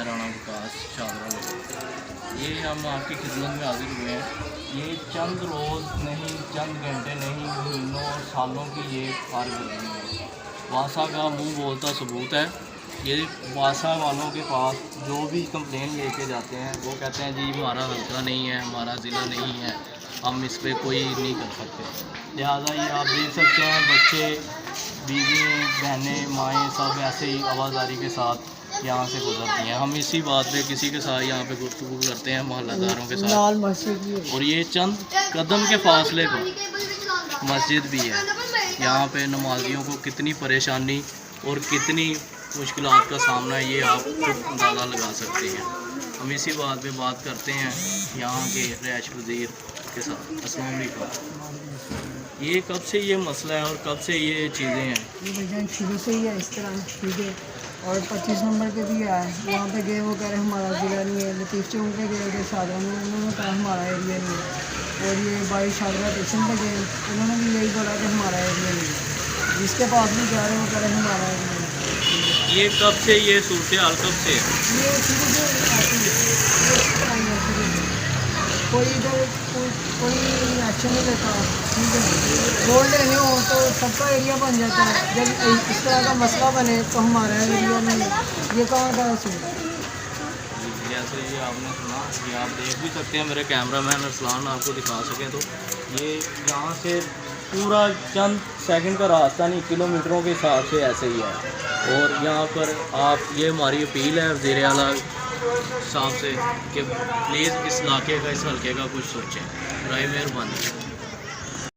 राणा विकास शादरा लोग, ये हम आपकी खिदमत में हाजिर हुए हैं। ये चंद रोज़ नहीं, चंद घंटे नहीं, महीनों और सालों की ये कारकर्दगी है। वासा का मुंह बोलता सबूत है। ये वासा वालों के पास जो भी कंप्लेन लेके जाते हैं वो कहते हैं जी हमारा हल्का नहीं है, हमारा ज़िला नहीं है, हम इस पर कोई नहीं कर सकते। लिहाजा ये आप देख सकते हैं बच्चे, बीवी, बहनें, माएँ सब ऐसे ही आवाज़ारी के साथ यहाँ से गुजरती हैं। हम इसी बात पे किसी के साथ यहाँ पे गुफ्तगू करते हैं मोहल्लादारों के साथ। और ये चंद कदम के फासले पर मस्जिद भी है। यहाँ पे नमाजियों को कितनी परेशानी और कितनी मुश्किलात का सामना है ये आप खुद अंदाज़ा लगा सकते हैं। हम इसी बात पे बात करते हैं यहाँ के रैश वज़ीर के साथ। अस्सलाम वालेकुम। ये कब से ये मसला है और कब से ये चीज़ें हैं? ये भाईजान शुरू से ही है इस तरह, ठीक है। और 25 नंबर पे भी आया, वहाँ पे गए, वो कह रहे हमारा ज़िला नहीं है। लतीफ़ चौक पे गए थे शादरा में, उन्होंने कहा हमारा एरिया नहीं है। और ये बाई शादरा स्टेशन पे गए, उन्होंने भी यही बोला कि हमारा एरिया नहीं है। जिसके पास भी जा रहे हैं वो कह रहे हमारा एरिया नहीं है। ये कब से ये सूरत हाल कब से है? ये शुरू से आती है, कोई इधर कोई एक्शन नहीं लेता, ठीक है। रोड लेने हो तो सबका एरिया बन जाता है, जब इस तरह का मसला बने तो हमारा एरिया नहीं है। ये कहाँ का है? जैसे ये आपने सुना, ये आप देख भी सकते हैं, मेरे कैमरामैन अरसलान आपको दिखा सकें तो ये यहाँ से पूरा चंद सेकंड का रास्ता नहीं, किलोमीटरों के हिसाब से ऐसे ही है। और यहाँ पर आप, ये हमारी अपील है वज़ीर आला साहब से कि प्लीज़ इस इलाके का, इस हल्के का कुछ सोचें। बराए मेहरबानी।